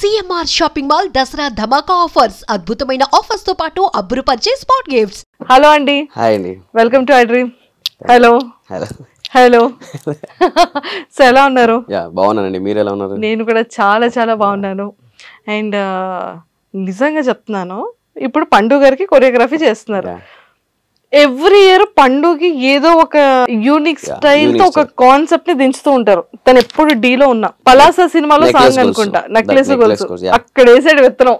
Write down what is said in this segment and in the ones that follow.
CMR shopping mall Dasara ధమాకా offers అద్భుతమైన offers తో పాటు అబ్బురుపరిచే స్పాట్ గిఫ్ట్స్. హలో అండి. హాయ్ అండి. Welcome to I dream. Hello hello hello. So ఎలా ఉన్నారు? బాగున్నానండి. మీరు ఎలా ఉన్నారు? నేను కూడా చాలా చాలా బాగున్నాను. అండ్ నిజంగా చెప్తున్నాను, ఇప్పుడు పండు గారికి కొరియోగ్రఫీ చేస్తున్నారు. ఎవ్రీ ఇయర్ పండుగకి ఏదో ఒక యూనిక్ స్టైల్ తో ఒక కాన్సెప్ట్ ని దించుతూ ఉంటారు. తను ఎప్పుడు డీలో ఉన్నా పలాసా సినిమాలో సాంగ్ అనుకుంటా, నెక్లెస్ గొలుసు అక్కడ వేసాడు విత్తనం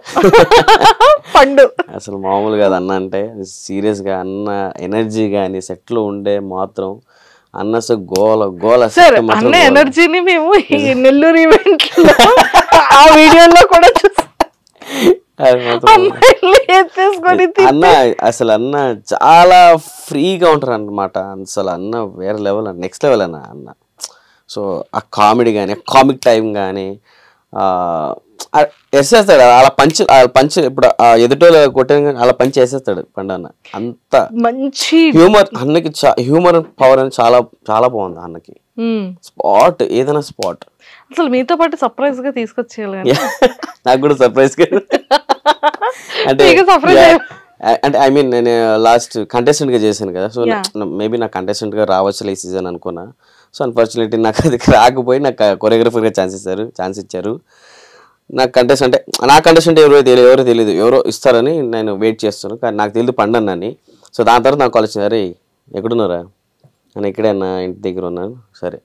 పండు. అసలు మామూలు కాదు అన్న అంటే, సీరియస్ గా అన్న ఎనర్జీ గానీ సెట్ లో ఉండే మాత్రం అన్న గోల గోల. సార్ అన్న ఎనర్జీని మేము ఈ నెల్లూరు ఈవెంట్ ఆ వీడియోలో కూడా చూసాం. అన్న అసలు అన్న చాలా ఫ్రీగా ఉంటారు అన్నమాట. అసలు అన్న వేరే లెవెల్, నెక్స్ట్ లెవెల్ అన్న. సో ఆ కామెడీ కానీ, కామిక్ టైం కానీ వేసేస్తాడు. అలా పంచ్ ఇప్పుడు ఎదుటోళ్ళు కొట్టాను అలా పంచ్ వేసేస్తాడు పండు అన్న. అంత మంచి హ్యూమర్ అన్నకి, హ్యూమర్ పవర్ అని చాలా చాలా బాగుంది అన్నకి. స్పాట్ ఏదైనా స్పాట్. అసలు మీతో పాటు సర్ప్రైజ్ గా తీసుకొచ్చేయాలి. నాకు కూడా సర్ప్రైజ్ అంటే ఐ మీన్ నేను లాస్ట్ కంటెస్టెంట్ గా చేశాను కదా. సో మేబీ నాకు కంటెస్టెంట్ గా రావచ్చు ఈ సీజన్ అనుకున్నా. సో అన్ఫార్చునేట్లీ నాకు అది రాకపోయి నాకు కొరియోగ్రఫర్ గా ఛాన్స్ ఇచ్చారు. నాకు కంటెస్టెంట్ ఎవరో తెలియదు, ఎవరో ఇస్తారని నేను వెయిట్ చేస్తాను. కానీ నాకు తెలియదు పండన్నని. సో దాని తర్వాత నాకు కాల్ వచ్చింది, అరే ఎక్కడున్నారా అని. ఇక్కడే అన్న, ఇంటి దగ్గర ఉన్నాను. సరే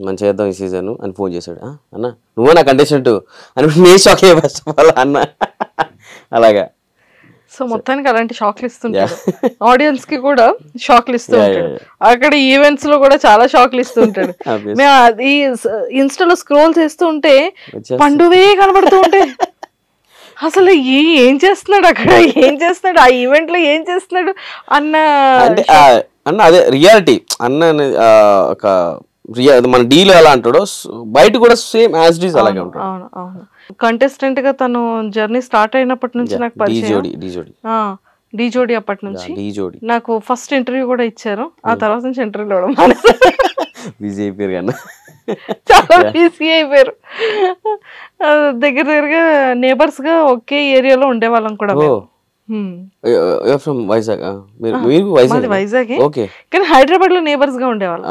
మనం చేద్దాం ఈ సీజన్ అని ఫోన్ చేశాడు. అన్న నువ్వు నా కంటెస్టెంట్ అని నేను షాక్ అయ్యా ఫస్ట్ ఆఫ్ ఆల్ అన్న. అలాగా సో మొత్తానికి అలాంటి షాక్లు ఇస్తుంటాడు, ఆడియన్స్ కి కూడా షాక్లు ఇస్తూ ఉంటాడు. అక్కడ ఈవెంట్స్ లో కూడా చాలా షాక్లు ఇస్తూ ఉంటాడు. మేము ఈ ఇన్స్టాలో స్క్రోల్ చేస్తూ ఉంటే పండువే కనబడుతూ ఉంటే అసలు ఏం చేస్తున్నాడు అక్కడ, ఏం చేస్తున్నాడు ఆ ఈవెంట్ లో, ఏం చేస్తున్నాడు అన్న అదే రియాలిటీ అన్న. ఒక మన డీలో ఎలా అంటాడో బయట కూడా సేమ్ యాజ్ ఇట్ ఈస్ అలాగే ఉంటాడు. కంటెస్టెంట్ గా తను జర్నీ స్టార్ట్ అయినప్పటి నుంచి నాకు పరిచయం. డీ జోడి అప్పటి నుంచి నాకు ఫస్ట్ ఇంటర్వ్యూ కూడా ఇచ్చారు. ఆ తర్వాత నుంచి ఇంటర్వ్యూ ఇవ్వడం బిజీ అయిపోయారు కన్నా, చాలా బిజీ అయిపోయారు. దగ్గరగా నేబర్స్ గా ఒకే ఏరియాలో ఉండేవాళ్ళం కూడా. వైజాగ్ కానీ హైదరాబాద్ లో నేబర్స్ గా ఉండేవాళ్ళం.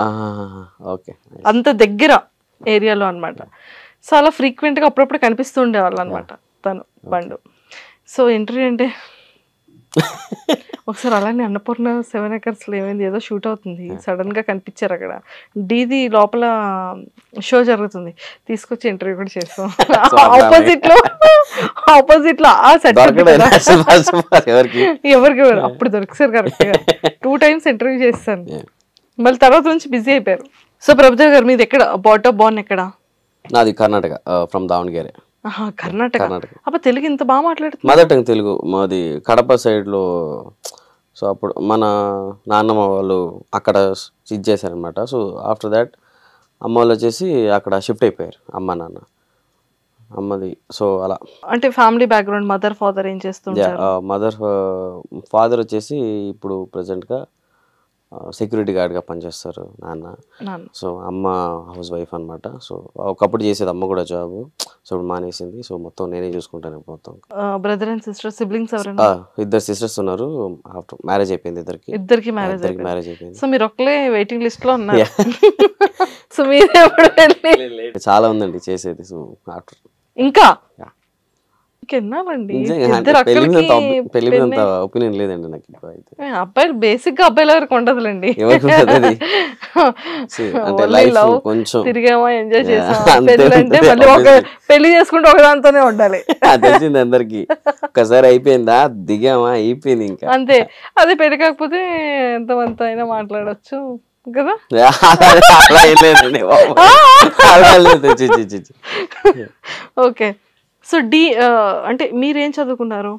అంత దగ్గర ఏరియాలో అన్నమాట. చాలా ఫ్రీక్వెంట్ గా అప్పుడప్పుడు కనిపిస్తూ ఉండేవాళ్ళు అనమాట తను పండు. సో ఇంటర్వ్యూ అంటే ఒకసారి అలానే అన్నపూర్ణ 7 acres లో ఏమైంది, ఏదో షూట్ అవుతుంది, సడన్ గా కనిపించారు అక్కడ. డీది లోపల షో జరుగుతుంది, తీసుకొచ్చి ఇంటర్వ్యూ కూడా చేస్తాం. ఆపోజిట్ లో ఆ సెట్ ఎవరికి అప్పుడు దొరికిసారు కరెక్ట్ గా. 2 times ఇంటర్వ్యూ చేస్తాను. మళ్ళీ తర్వాత నుంచి బిజీ అయిపోయారు. సో ప్రభుదేవ్ గారు మీది ఎక్కడ, బార్న్ ఎక్కడ? నాది కర్ణాటక, ఫ్రమ్ దావణగేరే. కర్ణాటక. అప్పుడు తెలుగు ఇంత బాగా మాట్లాడుతుంది? మదర్ టంగ్ తెలుగు మాది, కడప సైడ్లో. సో అప్పుడు మన నాన్నమ్మ వాళ్ళు అక్కడ ఇది చేశారనమాట. సో ఆఫ్టర్ దాట్ అమ్మ వాళ్ళు వచ్చేసి అక్కడ షిఫ్ట్ అయిపోయారు, అమ్మ నాన్న అమ్మది. సో అలా అంటే ఫ్యామిలీ బ్యాక్గ్రౌండ్, మదర్ ఫాదర్ ఏం చేస్తుంటారు? ఫాదర్ వచ్చేసి ఇప్పుడు ప్రజెంట్గా సెక్యూరిటీ గార్డ్గా పనిచేస్తారు నాన్న. సో అమ్మ హౌస్ వైఫ్ అనమాట. సో ఒకప్పుడు చేసేది అమ్మ కూడా జాబ్. సో ఇప్పుడు మానేసింది. సో మొత్తం నేనే చూసుకుంటాను మొత్తం. బ్రదర్ అండ్ సిస్టర్, సిబ్లింగ్స్ ఎవరైనా? 2 sisters ఉన్నారు. ఆఫ్టర్ మ్యారేజ్ అయిపోయింది ఇద్దరికి మ్యారేజ్ అయిపోయింది. సో మీరు ఒక్కలే వెయిటింగ్ లిస్ట్ లో ఉన్నారు. సో మీరు చాలా ఉందండి చేసేది. సో ఆఫ్టర్ ఇంకా ఒపీనియన్ లేదండి నాకు. అబ్బాయిలు బేసిక్ గా అబ్బాయిల వరకు ఉండదులేండి. తిరిగామా, ఎంజాయ్ చేసామా, అంటే మళ్ళీ పెళ్లి చేసుకుంటే ఒకదాంతోనే ఉండాలి. తెలిసింది అందరికి. ఒకసారి అయిపోయిందా, దిగామా, అయిపోయింది ఇంకా అంతే. అదే పెళ్లి కాకపోతే ఎంతమంత అయినా మాట్లాడచ్చు కదా. ఓకే. సో డి అంటే మీరేం చదువుకున్నారు?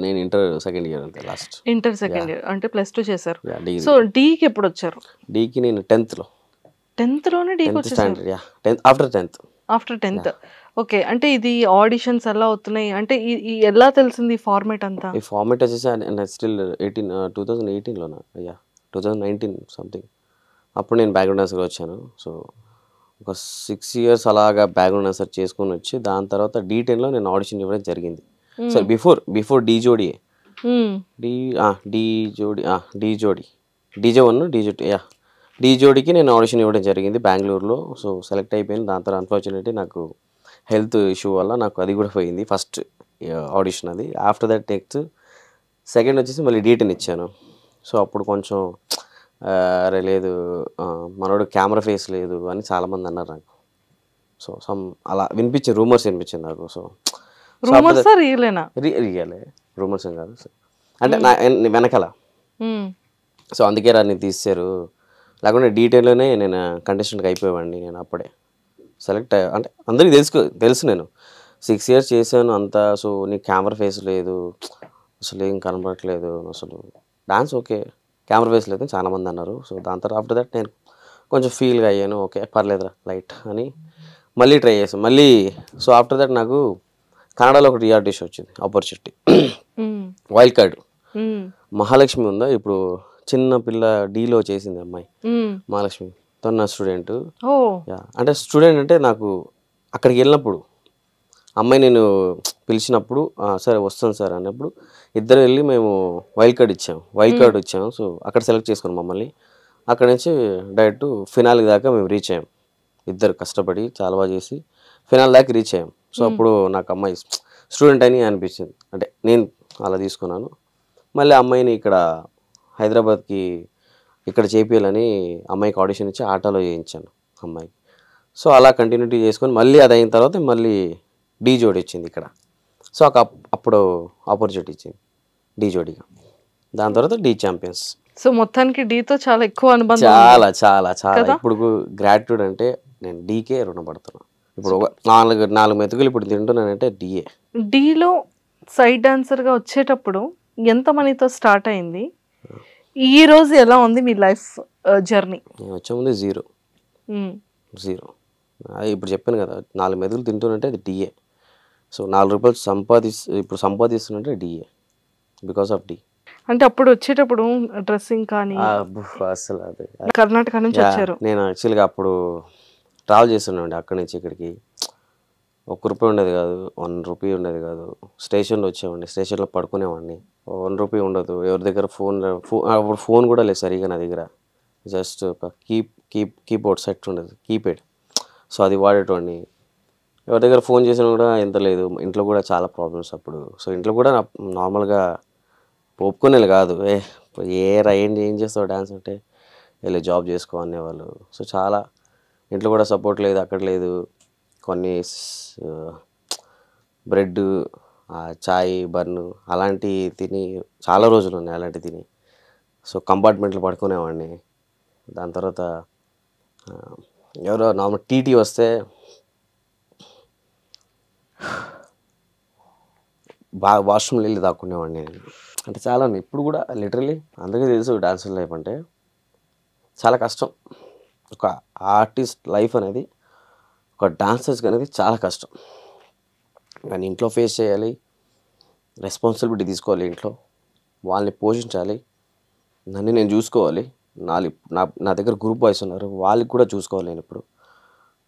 నేను ఇంటర్ సెకండ్ ఇయర్ అంతే, లాస్ట్ ఇంటర్ సెకండ్ ఇయర్ అంటే +2 చేశారు. సో డీకి ఎప్పుడు వచ్చారు? డీకి నేను 10th లోనే డీకి వచ్చేసారు. After 10th. ఓకే. అంటే ఇది ఆడిషన్స్ ఎలా అవుతున్నాయి అంటే ఎలా తెలిసింది ఈ ఫార్మాట్ అంతా? ఈ ఫార్మాట్ వచ్చేసి స్టిల్ 2018లోనా 2019 సంథింగ్. అప్పుడు నేను బ్యాక్గ్రౌండ్ డాన్సర్గా వచ్చాను. సో ఒక 6 years అలాగా బ్యాక్గ్రౌండ్ డాన్సర్ చేసుకొని వచ్చి దాని తర్వాత D10లో నేను ఆడిషన్ ఇవ్వడం జరిగింది. సో బిఫోర్ డి జోడి DJ1 డి జోడికి నేను ఆడిషన్ ఇవ్వడం జరిగింది బెంగళూరులో. సో సెలెక్ట్ అయిపోయింది. దాని తర్వాత అన్ఫార్చునేట్లీ నాకు హెల్త్ ఇష్యూ వల్ల నాకు అది కూడా పోయింది ఫస్ట్ ఆడిషన్ అది. ఆఫ్టర్ దట్ నెక్స్ట్ సెకండ్ వచ్చేసి మళ్ళీ D10 ఇచ్చాను. సో అప్పుడు కొంచెం అరే లేదు మనోడు కెమెరా ఫేస్ లేదు అని చాలామంది అన్నారు నాకు. సో అలా రూమర్స్ వినిపించింది నాకు. సో రియలే రూమర్స్ ఏం కాదు అంటే నా వెనకాల. సో అందుకే నేను తీశారు, లేకుంటే D10లోనే నేను కంటెస్టెంట్కి అయిపోయేవాడిని. నేను అప్పుడే సెలెక్ట్ అంటే అందరికీ తెలుసు నేను 6 years చేశాను అంతా. సో నీకు కెమెరా ఫేస్ లేదు, అసలు ఏం కనబడట్లేదు, అసలు డాన్స్ ఓకే కెమెరా ఫేస్ లేదు చాలామంది అన్నారు. సో దాని తర్వాత ఆఫ్టర్ దట్ నేను కొంచెం ఫీల్గా అయ్యాను, ఓకే పర్లేదురా లైట్ అని మళ్ళీ ట్రై చేశాను మళ్ళీ. సో ఆఫ్టర్ దట్ నాకు కన్నడలో ఒక రియాలిటీ షో వచ్చింది ఆపర్చునిటీ, వైల్డ్ కార్డ్. మహాలక్ష్మి ఉందా ఇప్పుడు చిన్న పిల్ల డీలో చేసింది అమ్మాయి మహాలక్ష్మి, తను నా స్టూడెంట్. అంటే స్టూడెంట్ అంటే నాకు అక్కడికి వెళ్ళినప్పుడు అమ్మాయి నేను పిలిచినప్పుడు సరే వస్తాను సార్ అన్నప్పుడు ఇద్దరు వెళ్ళి మేము వైల్డ్ కార్డ్ ఇచ్చాము. సో అక్కడ సెలెక్ట్ చేసుకున్నాం మమ్మల్ని. అక్కడ నుంచి డైరెక్ట్ ఫినాల్ దాకా మేము రీచ్ అయ్యాం. ఇద్దరు కష్టపడి చాలా బాగా చేసి ఫినాల్ దాకా రీచ్ అయ్యాం. సో అప్పుడు నాకు అమ్మాయి స్టూడెంట్ అని అనిపించింది, అంటే నేను అలా తీసుకున్నాను. మళ్ళీ అమ్మాయిని ఇక్కడ హైదరాబాద్కి ఇక్కడ చేపియాలని అమ్మాయికి ఆడిషన్ ఇచ్చి ఆటోలో చేయించాను అమ్మాయికి. సో అలా కంటిన్యూటీ చేసుకొని మళ్ళీ అది అయిన తర్వాత మళ్ళీ డి జోడి వచ్చింది ఇక్కడ. సో అప్పుడు ఆపర్చునిటీ ఇచ్చింది డి జోడిగా. దాని తర్వాత డి ఛాంపియన్స్. సో మొత్తానికి డీతో చాలా ఎక్కువ అనుబంధం. చాలా చాలా చాలా ఇప్పుడు గ్రాట్యూడ్ అంటే నేను డీకే రుణపడుతున్నాను. ఇప్పుడు నాలుగు మెతుకులు ఇప్పుడు తింటున్నానంటే డిఏ. డీలో సైడ్ డాన్సర్గా వచ్చేటప్పుడు ఎంత మనీతో స్టార్ట్ అయింది, ఈ రోజు ఎలా ఉంది మీ లైఫ్ జర్నీ? నేను వచ్చే ముందు జీరో. ఇప్పుడు చెప్పాను కదా 4 మెతుకులు తింటున్నంటే అది డిఏ. సో 4 రూపాయలు ఇప్పుడు సంపాదిస్తున్నంటే డిఏ బికాస్ ఆఫ్ డి. అంటే అప్పుడు వచ్చేటప్పుడు డ్రెస్సింగ్ కానీ అసలు అది కర్ణాటక నుంచి వచ్చారు. నేను యాక్చువల్గా అప్పుడు ట్రావెల్ చేస్తున్నాండి అక్కడి నుంచి ఇక్కడికి. ₹1 ఉండేది కాదు, ₹1 ఉండేది కాదు. స్టేషన్లో వచ్చేవాడిని, స్టేషన్లో పడుకునేవాడిని. ₹1 ఉండదు. ఎవరి దగ్గర అప్పుడు ఫోన్ కూడా లేదు సరిగా నా దగ్గర. జస్ట్ ఒక కీబోర్డ్ సెట్ ఉండదు, కీప్యాడ్. సో అది వాడేటోడిని. ఎవరి దగ్గర ఫోన్ చేసినా కూడా ఎంత లేదు. ఇంట్లో కూడా చాలా ప్రాబ్లమ్స్ అప్పుడు. సో ఇంట్లో కూడా నార్మల్గా ఒప్పుకునేది కాదు. ఏం చేస్తావు డ్యాన్స్ అంటే వెళ్ళి జాబ్ చేసుకో అనేవాళ్ళు. సో చాలా ఇంట్లో కూడా సపోర్ట్ లేదు, అక్కడ లేదు. కొన్ని బ్రెడ్, చాయ్, బన్ను అలాంటివి తిని చాలా రోజులు ఉన్నాయి అలాంటివి తిని. సో కంపార్ట్మెంట్లో పడుకునేవాడిని. దాని తర్వాత ఎవరో నార్మల్ టీటీ వస్తే బాగా వాష్రూమ్లో వెళ్ళి దాక్కునేవాడిని నేను. అంటే చాలా ఇప్పుడు కూడా లిటరలీ అందరికీ తెలుసు డాన్సర్ లైఫ్ అంటే చాలా కష్టం. ఒక ఆర్టిస్ట్ లైఫ్ అనేది, ఒక డాన్సర్స్కి అనేది చాలా కష్టం. కానీ ఇంట్లో ఫేస్ చేయాలి, రెస్పాన్సిబిలిటీ తీసుకోవాలి, ఇంట్లో వాళ్ళని పోషించాలి, నన్ను నేను చూసుకోవాలి. నా దగ్గర గ్రూప్ బాయ్స్ ఉన్నారు, వాళ్ళకి కూడా చూసుకోవాలి నేను ఇప్పుడు.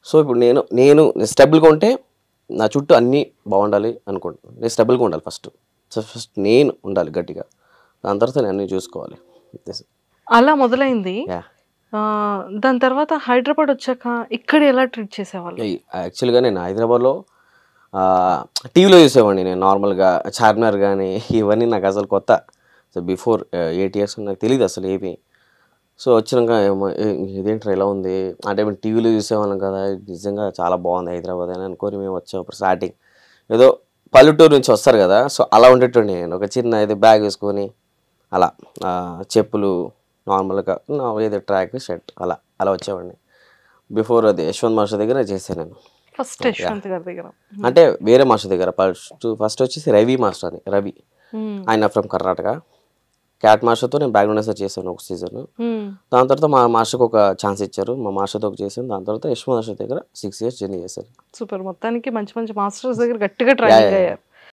సో ఇప్పుడు నేను స్టెబుల్గా ఉంటే నా చుట్టూ అన్నీ బాగుండాలి అనుకుంటున్నాను. నేను స్టెబుల్గా ఉండాలి ఫస్ట్ నేను ఉండాలి గట్టిగా, దాని తర్వాత నేను అన్నీ చూసుకోవాలి. అలా మొదలైంది. దాని తర్వాత హైదరాబాద్ వచ్చాక ఇక్కడ ఎలా ట్రీట్ చేసేవాళ్ళు? యాక్చువల్గా నేను హైదరాబాద్లో టీవీలో చూసేవాడిని. నేను నార్మల్గా చార్మినార్ కానీ ఇవన్నీ నాకు అసలు కొత్త. సో బిఫోర్ 8 years నాకు తెలియదు అసలు ఏమి. సో వచ్చినాక ఇదేంట్రా ఇలా ఉంది అంటే మేము టీవీలో చూసేవాళ్ళం కదా, నిజంగా చాలా బాగుంది హైదరాబాద్ అని అనుకొని మేము వచ్చాం. అప్పుడు స్టార్టింగ్ ఏదో పల్లెటూరు నుంచి వస్తారు కదా, సో అలా ఉండేటండి. నేను ఒక చిన్న ఏదో బ్యాగ్ వేసుకొని అలా చెప్పులు నార్మల్గా ఏదో ట్రాక్ షర్ట్ అలా వచ్చేవాడిని. బిఫోర్ అది యశ్వంత్ మాస్టర్ దగ్గర చేశాను నేను. ఫస్ట్ యశ్వంత్ గారి దగ్గర అంటే వేరే మాస్టర్ దగ్గర ఫస్ట్ వచ్చేసి రవి మాస్టర్ అని, రవి ఆయన ఫ్రమ్ కర్ణాటక. క్యాట్ మాస్టర్తో నేను బ్యాక్గ్రౌండ్ డాన్సర్ చేశాను ఒక సీజన్. దాని తర్వాత మా మాస్టర్కి ఒక ఛాన్స్ ఇచ్చారు, మా మాస్టర్తో ఒక చేశాను. దాని తర్వాత యశ్వంత్ మాస్టర్ దగ్గర 6 years జర్నీ చేశాను. సూపర్. మొత్తానికి మంచి మంచి మాస్టర్స్ దగ్గర గట్టిగా ట్రైనింగ్ అయ్యారు.